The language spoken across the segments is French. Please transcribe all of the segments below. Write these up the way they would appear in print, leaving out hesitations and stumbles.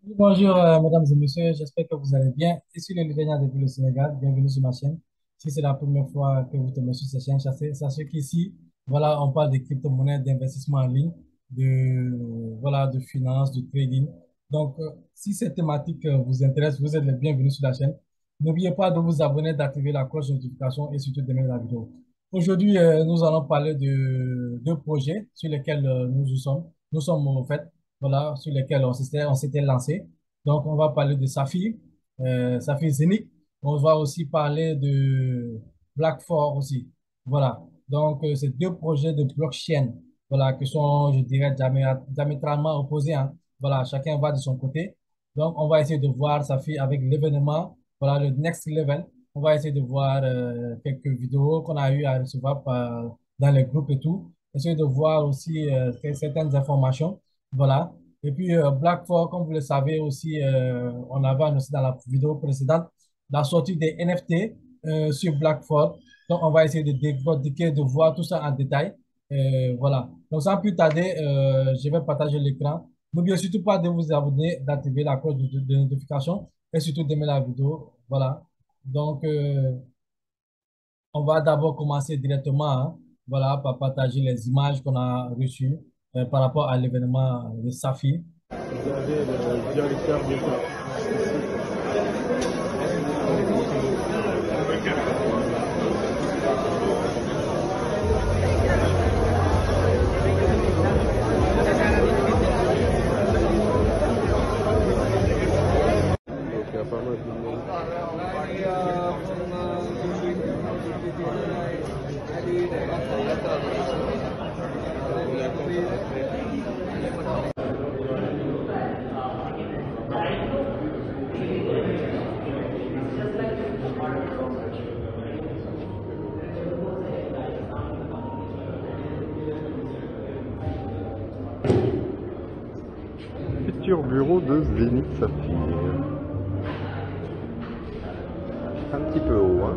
Oui, bonjour, mesdames et messieurs, j'espère que vous allez bien. Ici le Lidénia depuis le Sénégal, bienvenue sur ma chaîne. Si c'est la première fois que vous tombez sur cette chaîne, sachez qu'ici, voilà, on parle de crypto-monnaies, d'investissement en ligne, voilà, de finance, de trading. Donc, si cette thématique vous intéresse, vous êtes les bienvenus sur la chaîne. N'oubliez pas de vous abonner, d'activer la cloche de notification et surtout d'aimer la vidéo. Aujourd'hui, nous allons parler de deux projets sur lesquels nous sommes. Nous sommes, en fait, voilà, sur lesquels on s'était lancé. Donc, on va parler de Saphir, Saphir Zenith. On va aussi parler de Blackford aussi. Voilà. Donc, c'est deux projets de blockchain, voilà, qui sont, je dirais, diamétralement opposés, hein. Voilà, chacun va de son côté. Donc, on va essayer de voir Saphir avec l'événement, voilà, le next level. On va essayer de voir quelques vidéos qu'on a eu à recevoir dans les groupes et tout. Essayer de voir aussi certaines informations. Voilà. Et puis, Blackford, comme vous le savez aussi, on avait annoncé dans la vidéo précédente la sortie des NFT sur Blackford. Donc, on va essayer de décortiquer, de voir tout ça en détail. Voilà. Donc, sans plus tarder, je vais partager l'écran. N'oubliez surtout pas de vous abonner, d'activer la cloche de notification et surtout d'aimer la vidéo. Voilà. Donc, on va d'abord commencer directement, hein, voilà, par partager les images qu'on a reçues par rapport à l'événement de Safi. Vous avez le directeur d'État. Donc il y a pas mal de monde. Futur bureau de Zénith Saphir. Un petit peu haut, hein.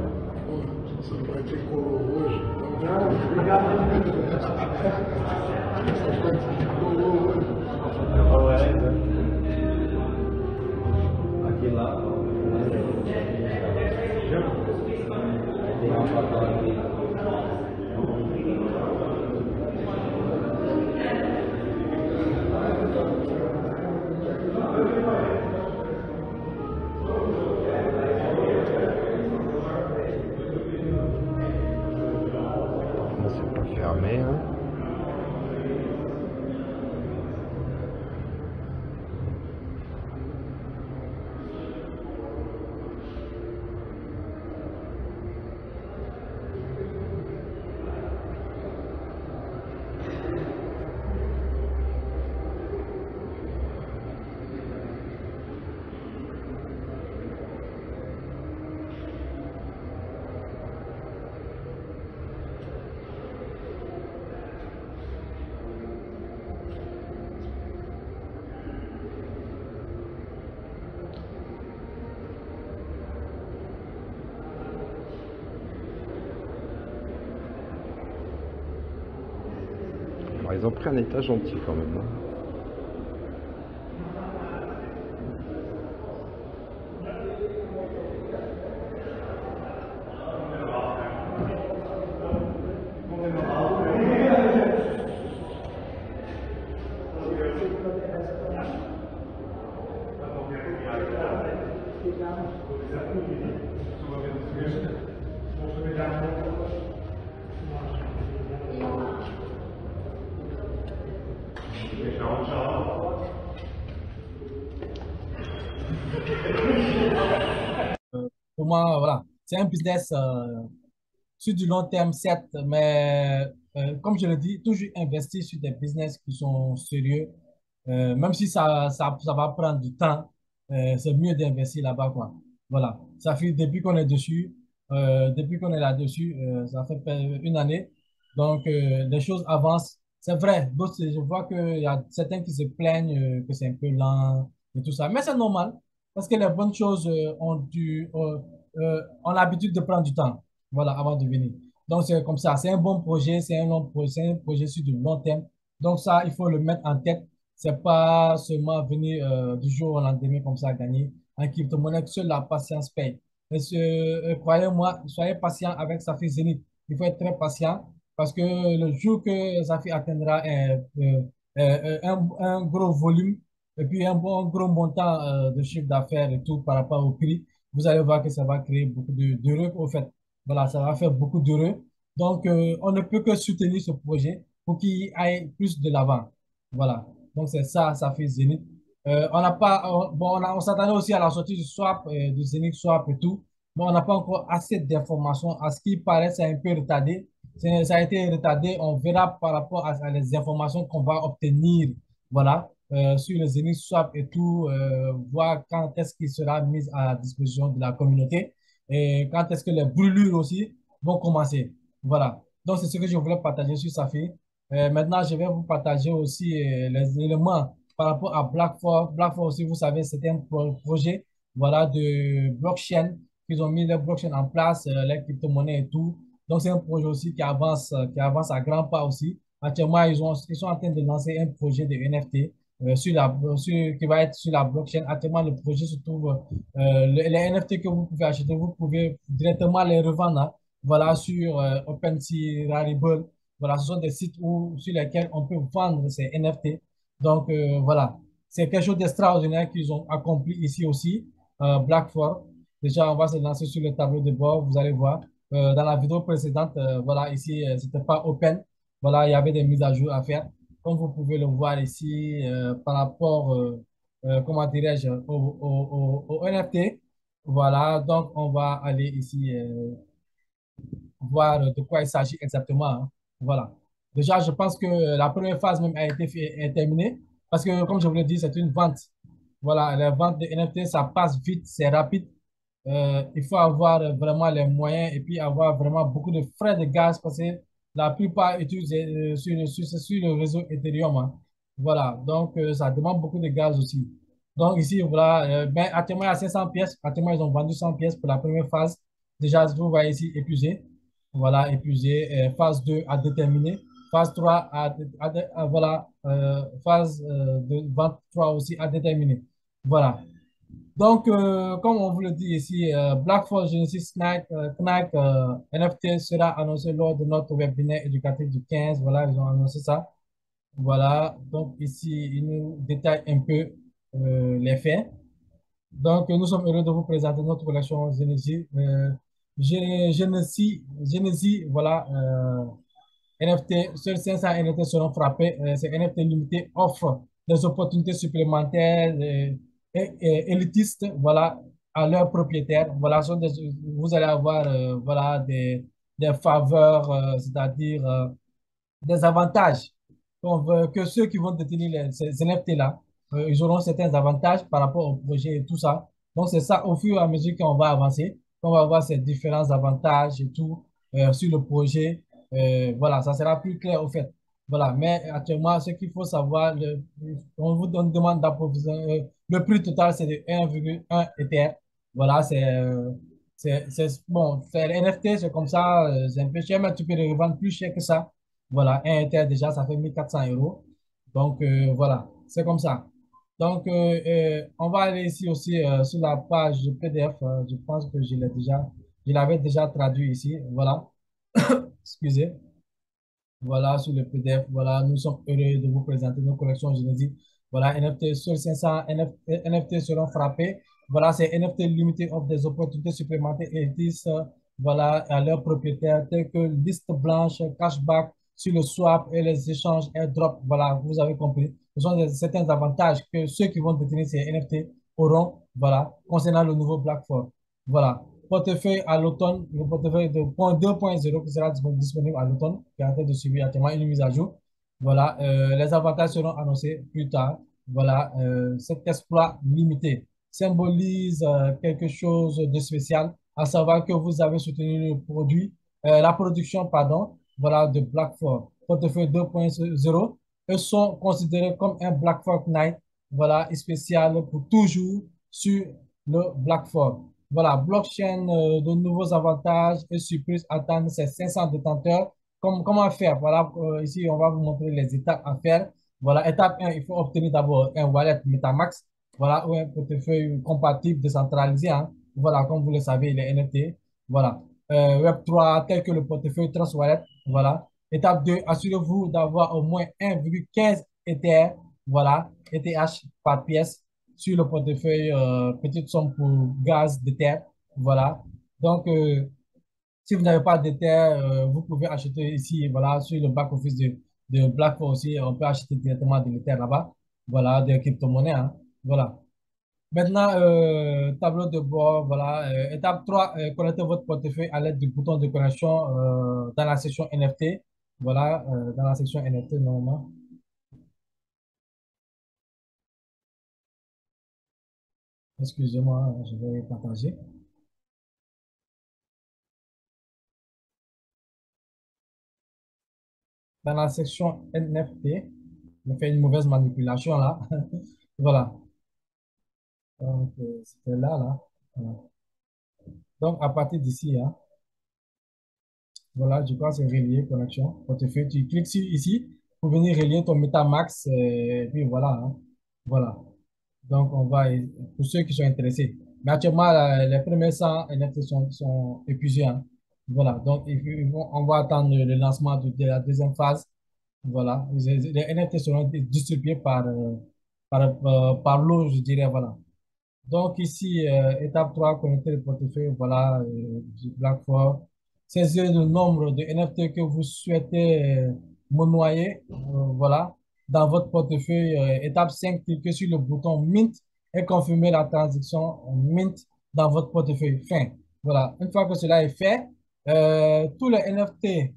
Bon, c'est pas fermé, hein. Alors, ils ont pris un état gentil quand même, hein. Pour moi, voilà, c'est un business sur du long terme, certes, mais comme je le dis, toujours investir sur des business qui sont sérieux, même si ça va prendre du temps, c'est mieux d'investir là-bas, quoi. Voilà, ça fait depuis qu'on est dessus, depuis qu'on est là-dessus, ça fait une année, donc les choses avancent. C'est vrai, d'autres, je vois qu'il y a certains qui se plaignent que c'est un peu lent et tout ça, mais c'est normal, parce que les bonnes choses ont l'habitude de prendre du temps, voilà, avant de venir. Donc, c'est comme ça. C'est un bon projet, c'est un long projet, c'est un projet sur du long terme. Donc, ça, il faut le mettre en tête. C'est pas seulement venir du jour au lendemain comme ça gagner. En crypto-monnaie, seule la patience paye. Croyez-moi, soyez patient avec Safi Zenith. Il faut être très patient parce que le jour que Safi atteindra un gros volume et puis un gros montant de chiffre d'affaires et tout par rapport au prix, vous allez voir que ça va créer beaucoup d'heureux au fait. Voilà, ça va faire beaucoup d'heureux. Donc, on ne peut que soutenir ce projet pour qu'il aille plus de l'avant. Voilà. Donc, c'est ça, ça fait Zénith. On n'a pas, bon, on s'attendait aussi à la sortie du swap, du Zénith Swap et tout, mais on n'a pas encore assez d'informations. À ce qui paraît, c'est un peu retardé. Ça a été retardé. On verra par rapport à les informations qu'on va obtenir, voilà, sur le Zénith Swap et tout, voir quand est-ce qu'il sera mis à disposition de la communauté et quand est-ce que les brûlures aussi vont commencer. Voilà. Donc, c'est ce que je voulais partager sur Safi. Maintenant, je vais vous partager aussi les éléments par rapport à Blackford. Blackford aussi, vous savez, c'était un projet voilà, de blockchain. Ils ont mis les blockchain en place, les crypto-monnaies et tout. Donc, c'est un projet aussi qui avance à grands pas aussi. Actuellement, ils sont en train de lancer un projet de NFT qui va être sur la blockchain. Actuellement, le projet se trouve, les NFT que vous pouvez acheter, vous pouvez directement les revendre hein, voilà, sur OpenSea, Rarible. Voilà, ce sont des sites sur lesquels on peut vendre ces NFT. Donc, voilà, c'est quelque chose d'extraordinaire qu'ils ont accompli ici aussi, Blackford. Déjà, on va se lancer sur le tableau de bord, vous allez voir. Dans la vidéo précédente, voilà, ici, c'était pas open. Voilà, il y avait des mises à jour à faire. Comme vous pouvez le voir ici, par rapport, comment dirais-je, au NFT. Voilà, donc on va aller ici voir de quoi il s'agit exactement. Hein. Voilà. Déjà, je pense que la première phase même a été est terminée parce que, comme je vous l'ai dit, c'est une vente. Voilà, la vente de NFT, ça passe vite, c'est rapide. Il faut avoir vraiment les moyens et puis avoir vraiment beaucoup de frais de gaz parce que la plupart utilisent sur le réseau Ethereum. Hein. Voilà, donc ça demande beaucoup de gaz aussi. Donc ici, voilà, ben, actuellement, il y a 500 pièces. Actuellement, ils ont vendu 100 pièces pour la première phase. Déjà, vous voyez ici, épuisé. Voilà, épuisé. Phase 2 à déterminer. Phase 3 voilà, phase de 23 aussi à déterminer. Voilà. Donc, comme on vous le dit ici, Black Force Genesis Knack NFT sera annoncé lors de notre webinaire éducatif du 15. Voilà, ils ont annoncé ça. Voilà, donc ici, ils nous détaillent un peu les faits. Donc, nous sommes heureux de vous présenter notre collection Genesis. Genesis, voilà, NFT, seuls 500 NFT seront frappés. Ces NFT limités offrent des opportunités supplémentaires et élitistes, voilà, à leurs propriétaires. Voilà, vous allez avoir, voilà, des faveurs, c'est-à-dire des avantages que ceux qui vont détenir ces NFT-là, ils auront certains avantages par rapport au projet et tout ça. Donc, c'est ça, au fur et à mesure qu'on va avancer, qu'on va voir ces différents avantages et tout sur le projet. Voilà, ça sera plus clair au fait. Voilà, mais actuellement, ce qu'il faut savoir, on vous demande d'approvisionner. Le prix total, c'est de 1,1 Ether. Voilà, bon, faire NFT, c'est comme ça, c'est un peu cher, mais tu peux le revendre plus cher que ça. Voilà, un Ether déjà, ça fait 1 400 euros. Donc, voilà, c'est comme ça. Donc, on va aller ici aussi sur la page PDF. Je pense que je l'avais déjà traduit ici. Voilà, excusez. Voilà, sur le PDF, voilà, nous sommes heureux de vous présenter nos collections Genesis. Voilà, NFT sur 500 NFT seront frappés. Voilà, c'est NFT limité offre des opportunités supplémentaires et disent, voilà, à leurs propriétaires tels que liste blanche, cashback sur le swap et les échanges airdrop. Voilà, vous avez compris. Ce sont certains avantages que ceux qui vont détenir ces NFT auront, voilà, concernant le nouveau Blackford. Voilà portefeuille à l'automne, le portefeuille de 2.0 qui sera disponible à l'automne, qui est en train de subir actuellement une mise à jour. Voilà, les avantages seront annoncés plus tard. Voilà, cet exploit limité symbolise quelque chose de spécial, à savoir que vous avez soutenu le produit, la production, pardon, voilà, de Blackford. Portefeuille 2.0 eux sont considérés comme un Blackford Night, voilà, spécial pour toujours sur le Blackford. Voilà, blockchain, de nouveaux avantages et surprises attendent ces 500 détenteurs. Comment faire? Voilà, ici, on va vous montrer les étapes à faire. Voilà, étape 1, il faut obtenir d'abord un wallet MetaMask, voilà, ou un portefeuille compatible décentralisé, hein. Voilà, comme vous le savez, les NFT. Voilà. Web3, tel que le portefeuille Trust Wallet. Voilà. Étape 2, assurez-vous d'avoir au moins 1,15 Ether, voilà, ETH par pièce sur le portefeuille, petite somme pour gaz d'Ether. Voilà. Donc, si vous n'avez pas d'Ether, vous pouvez acheter ici, voilà, sur le back-office de BlackRock aussi, on peut acheter directement de l'Ether là-bas, voilà, des crypto-monnaies, hein. Voilà. Maintenant, tableau de bord, voilà. Étape 3, connectez votre portefeuille à l'aide du bouton de connexion dans la section NFT. Voilà, dans la section NFT, normalement. Excusez-moi, je vais partager. Dans la section NFT, je fais une mauvaise manipulation là. Voilà. Donc, c'était là, là. Voilà. Donc, à partir d'ici, hein, voilà, je crois que c'est relier connexion, portefeuille. Tu cliques sur ici pour venir relier ton MetaMask. Et puis voilà, hein. Voilà. Donc, on va, pour ceux qui sont intéressés. Mais actuellement, les premiers 100 NFT sont épuisés, hein. Voilà. Donc, on va attendre le lancement de la deuxième phase. Voilà. Les NFT seront distribués par lot, je dirais. Voilà. Donc ici, étape 3, connecter le portefeuille, voilà, du BlackRock. Saisir le nombre de NFT que vous souhaitez monnayer, voilà, dans votre portefeuille. Étape 5, cliquez sur le bouton Mint et confirmez la transaction Mint dans votre portefeuille. Fin. Voilà. Une fois que cela est fait, tous les NFT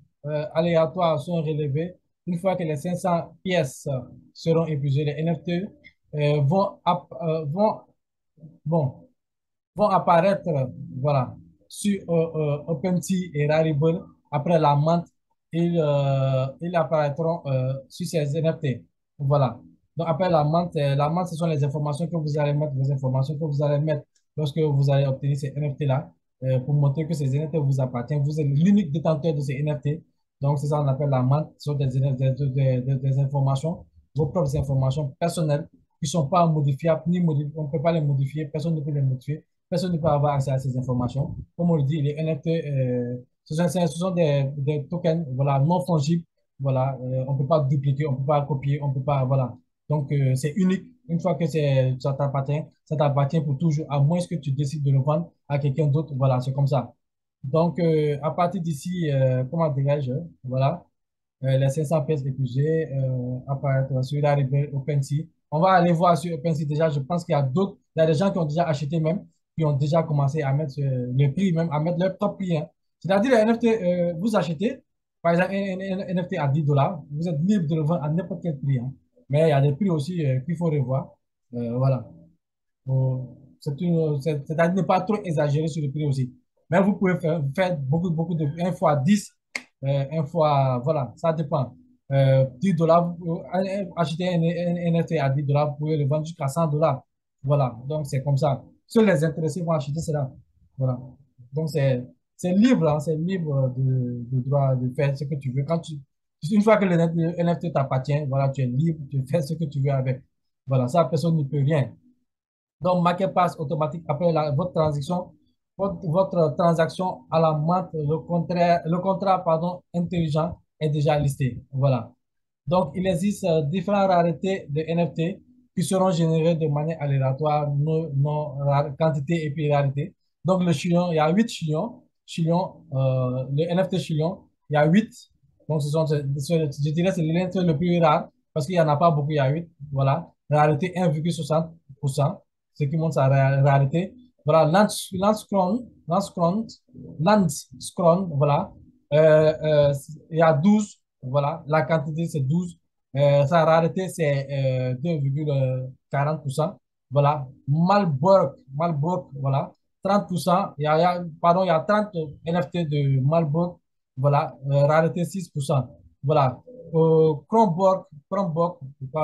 aléatoires sont relevés. Une fois que les 500 pièces seront épuisées, les NFT vont bon, vont apparaître, voilà, sur OpenSea et Rarible. Après la menthe, ils apparaîtront sur ces NFT. Voilà. Donc, après la menthe, ce sont les informations que vous allez mettre, les informations que vous allez mettre lorsque vous allez obtenir ces NFT-là, pour montrer que ces NFT vous appartiennent. Vous êtes l'unique détenteur de ces NFT. Donc, c'est ça qu'on appelle la menthe. Ce sont des informations, vos propres informations personnelles qui ne sont pas modifiables, ni modifiables. On ne peut pas les modifier, personne ne peut les modifier. Personne ne peut avoir accès à ces informations. Comme on le dit, les NFT, ce sont des tokens, voilà, non fongibles. Voilà, on ne peut pas dupliquer, on ne peut pas copier, on ne peut pas, voilà. Donc, c'est unique. Une fois que ça t'appartient pour toujours, à moins que tu décides de le vendre à quelqu'un d'autre. Voilà, c'est comme ça. Donc, à partir d'ici, comment dirais-je, voilà, les 500 pièces épuisées apparaître sur la OpenSea. On va aller voir sur OpenSea déjà. Je pense qu'il y a d'autres, il y a des gens qui ont déjà acheté même, qui ont déjà commencé à mettre le prix même, à mettre leur propre prix, hein. C'est-à-dire, les NFT, vous achetez, par exemple, un NFT à 10 dollars, vous êtes libre de le vendre à n'importe quel prix, hein. Mais il y a des prix aussi qu'il faut revoir. Voilà. C'est-à-dire ne pas trop exagérer sur le prix aussi. Mais vous pouvez faire beaucoup de 1 fois 10, 1 fois, voilà, ça dépend. 10 dollars, acheter un NFT à 10 dollars, vous pouvez le vendre jusqu'à 100 dollars. Voilà, donc c'est comme ça. Seuls les intéressés vont acheter cela. Voilà. Donc c'est libre, hein, c'est libre de droit de faire ce que tu veux. Une fois que le NFT t'appartient, voilà, tu es libre, tu fais ce que tu veux avec. Voilà, ça, personne ne peut rien. Donc, marqué passe automatique après votre transaction à la main, le contrat, pardon, intelligent est déjà listé. Voilà. Donc, il existe différentes raretés de NFT qui seront générées de manière aléatoire, quantité et puis rarité. Donc, le chilion, il y a 8 chilions. Le NFT chilion, il y a 8. Donc, je dirais que c'est l'NFT le plus rare parce qu'il n'y en a pas beaucoup, il y a 8. Voilà. Rareté 1,60%, ce qui montre sa rareté. Voilà. Lance voilà. Il y a 12. Voilà, la quantité c'est 12. Sa rareté c'est 2,40%. Voilà, Malbork, voilà, 30%. Pardon, il y a 30 NFT de Malbork. Voilà, rareté 6%. Voilà, Kronborg,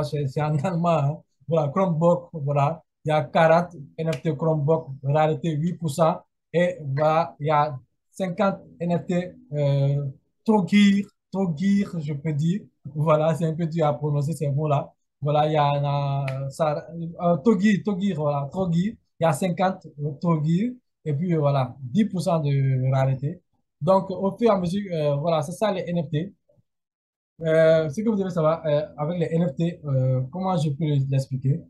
c'est en allemand, hein. Voilà, Kronborg, voilà, il y a 40 NFT Kronborg, rareté 8%. Et voilà, il y a 50 NFT Trogir, je peux dire. Voilà, c'est un peu dur à prononcer ces mots-là. Voilà, il y en a ça, Togir, voilà, Trogir, il y a 50 Togir, et puis voilà, 10% de rareté. Donc, au fur et à mesure, voilà, c'est ça les NFT. Ce que vous devez savoir avec les NFT, comment je peux l'expliquer?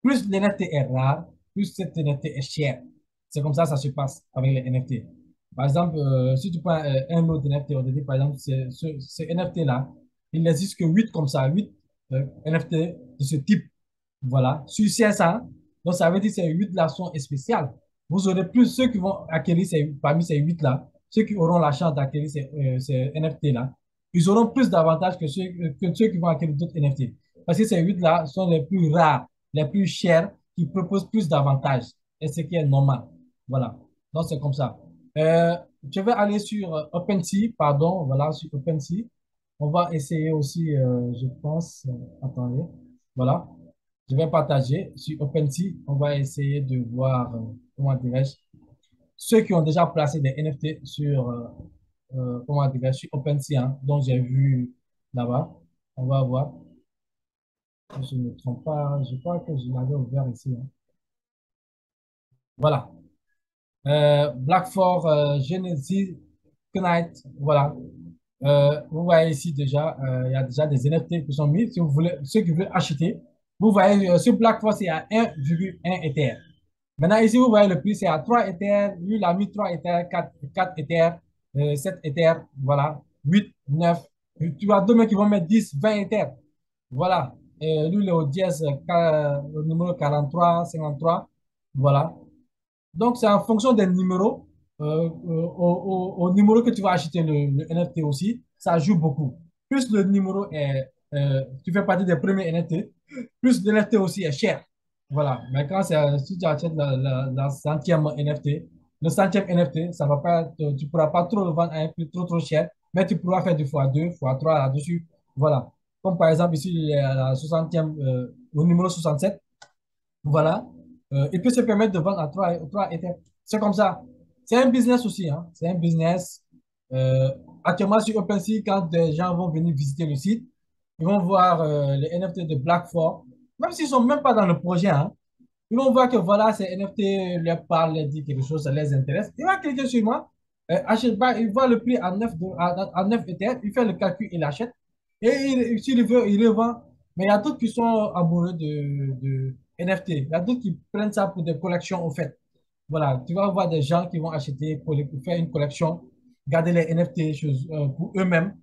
Plus l'NFT est rare, plus cet NFT est cher. C'est comme ça se passe avec les NFT. Par exemple, si tu prends un lot d'NFT, on te dit par exemple, ce NFT-là, il n'existe que 8 comme ça, 8 NFT de ce type. Voilà, sur 500. Donc, ça veut dire que ces 8-là sont spéciales. Vous aurez plus ceux qui vont acquérir parmi ces 8-là, ceux qui auront la chance d'acquérir ces NFT-là, ils auront plus d'avantages que ceux qui vont acquérir d'autres NFT. Parce que ces 8-là sont les plus rares, les plus chers, qui proposent plus d'avantages. Et ce qui est normal. Voilà. Donc, c'est comme ça. Je vais aller sur OpenSea, pardon, voilà, sur OpenSea. On va essayer aussi, je pense, attendez, voilà. Je vais partager sur OpenSea. On va essayer de voir, comment dirais-je, ceux qui ont déjà placé des NFT sur, comment dirais-je, sur OpenSea, hein, dont j'ai vu là-bas. On va voir. Si je ne me trompe pas, je crois que je l'avais ouvert ici, hein. Voilà. Black for Genesis Knight. Voilà. Vous voyez ici déjà, il y a déjà des NFT qui sont mis. Si vous voulez, ceux qui veulent acheter, vous voyez, sur Black Force, il y a 1,1 Ether. Maintenant, ici, vous voyez le prix, c'est à 3 Ether. Lui, il a mis 3 Ether, 4 Ether, 7 Ether, voilà, 8, 9. Tu as deux mecs qui vont mettre 10, 20 Ether. Voilà. Lui, il est au dièse, au numéro 43, 53. Voilà. Donc, c'est en fonction des numéros, au numéro que tu vas acheter le NFT aussi, ça joue beaucoup. Plus le numéro est, tu fais partie des premiers NFT, plus le NFT aussi est cher. Voilà. Mais quand si tu achètes la centième NFT, le centième NFT, ça va pas, tu pourras pas trop le vendre à un prix trop cher, mais tu pourras faire du x2, x3 là-dessus. Voilà. Comme par exemple ici, il y a la 60e, le numéro 67. Voilà. Il peut se permettre de vendre à 3 Ethers. C'est comme ça. C'est un business aussi, hein. C'est un business. Euh, Actuellement, sur OpenSea, quand des gens vont venir visiter le site, ils vont voir les NFT de Black4, même s'ils ne sont même pas dans le projet, hein. Ils vont voir que voilà, ces NFT leur parlent, leur dit quelque chose, ça les intéresse. Il va cliquer sur moi, achète, il voit le prix à 9 Ethers, il fait le calcul, il achète. Et s'il veut, il revend. Mais il y a d'autres qui sont amoureux de NFT. Il y a d'autres qui prennent ça pour des collections, au fait. Voilà, tu vas voir des gens qui vont acheter pour faire une collection, garder les NFT pour eux-mêmes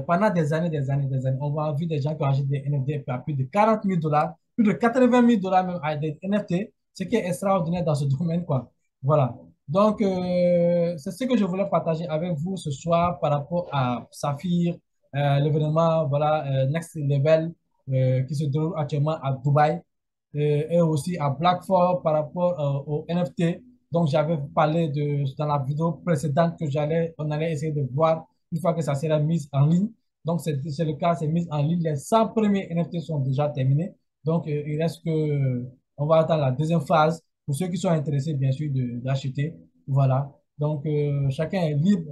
pendant des années, des années, des années. On va voir des gens qui ont acheté des NFT à plus de 40 000 dollars, plus de 80 000 dollars même à des NFT, ce qui est extraordinaire dans ce domaine, quoi. Voilà. Donc, c'est ce que je voulais partager avec vous ce soir par rapport à Saphir, l'événement, voilà, Next Level, qui se déroule actuellement à Dubaï, et aussi à Blackford par rapport au NFT. Donc, j'avais parlé dans la vidéo précédente que on allait essayer de voir une fois que ça sera mis en ligne. Donc, c'est le cas, c'est mis en ligne. Les 100 premiers NFT sont déjà terminés. Donc, il reste on va attendre la deuxième phase pour ceux qui sont intéressés, bien sûr, d'acheter. Voilà. Donc, chacun est libre,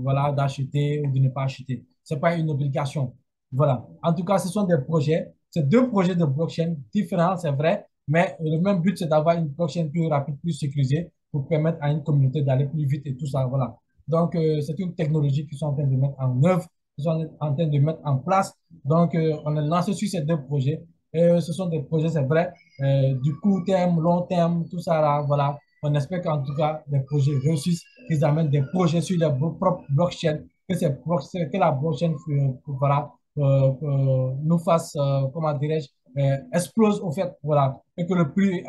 voilà, d'acheter ou de ne pas acheter. Ce n'est pas une obligation. Voilà. En tout cas, ce sont des projets. C'est deux projets de blockchain différents, c'est vrai, mais le même but, c'est d'avoir une blockchain plus rapide, plus sécurisée pour permettre à une communauté d'aller plus vite et tout ça. Voilà. Donc, c'est une technologie qu'ils sont en train de mettre en œuvre, qu'ils sont en train de mettre en place. Donc, on est lancé sur ces deux projets. Et ce sont des projets, c'est vrai, du court terme, long terme, tout ça là, voilà. On espère qu'en tout cas, les projets réussissent, qu'ils amènent des projets sur leur propre blockchain, que la blockchain, voilà, nous fasse, comment dirais-je, explose au fait, voilà, et que le prix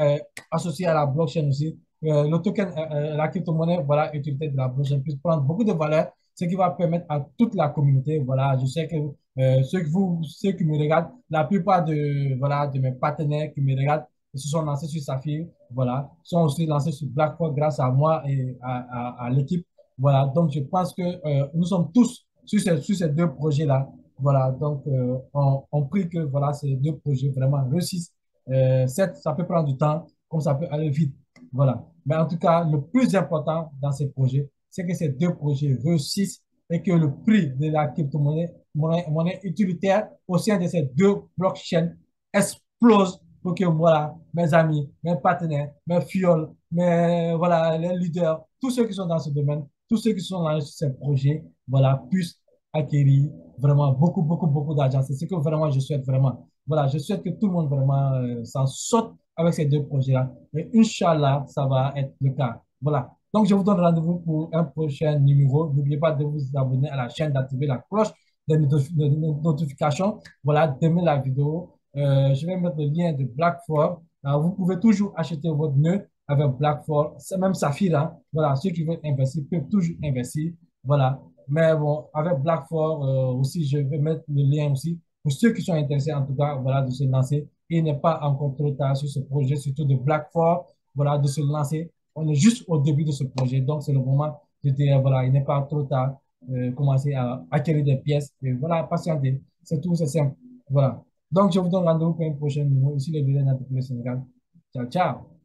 associé à la blockchain aussi, le token, la crypto-monnaie, voilà, utilité de la blockchain puisse prendre beaucoup de valeur, ce qui va permettre à toute la communauté, voilà, je sais que ceux qui me regardent, la plupart voilà, de mes partenaires qui me regardent, ils se sont lancés sur Saphir, voilà, sont aussi lancés sur BlackRock grâce à moi et à l'équipe, voilà, donc je pense que nous sommes tous sur ces deux projets-là. Voilà, donc on prie que voilà, ces deux projets vraiment réussissent. Certes, ça peut prendre du temps, comme ça peut aller vite. Voilà. Mais en tout cas, le plus important dans ces projets, c'est que ces deux projets réussissent et que le prix de la crypto-monnaie monnaie utilitaire au sein de ces deux blockchains explose pour que voilà, mes amis, mes partenaires, mes fioles, voilà, les leaders, tous ceux qui sont dans ce domaine, tous ceux qui sont dans ces projets, voilà, puissent acquérir vraiment beaucoup, beaucoup, beaucoup d'argent. C'est ce que vraiment je souhaite vraiment. Voilà, je souhaite que tout le monde vraiment s'en sorte avec ces deux projets-là. Et Inch'Allah, ça va être le cas. Voilà. Donc, je vous donne rendez-vous pour un prochain numéro. N'oubliez pas de vous abonner à la chaîne, d'activer la cloche des notifications. Voilà, d'aimer la vidéo. Je vais mettre le lien de Blackford. Alors, vous pouvez toujours acheter votre nœud avec Blackford. C'est même Saphir. Hein. Voilà, ceux qui veulent investir peuvent toujours investir. Voilà. Mais bon, avec Blackford aussi, je vais mettre le lien aussi pour ceux qui sont intéressés, en tout cas, voilà, de se lancer. Il n'est pas encore trop tard sur ce projet, surtout de Blackford, voilà, de se lancer. On est juste au début de ce projet, donc c'est le moment de dire, voilà, il n'est pas trop tard, commencer à acquérir des pièces, et voilà, patienter. C'est tout, c'est simple. Voilà. Donc, je vous donne rendez-vous pour une prochaine numéro. Ici, le leader de le Sénégal. Ciao, ciao.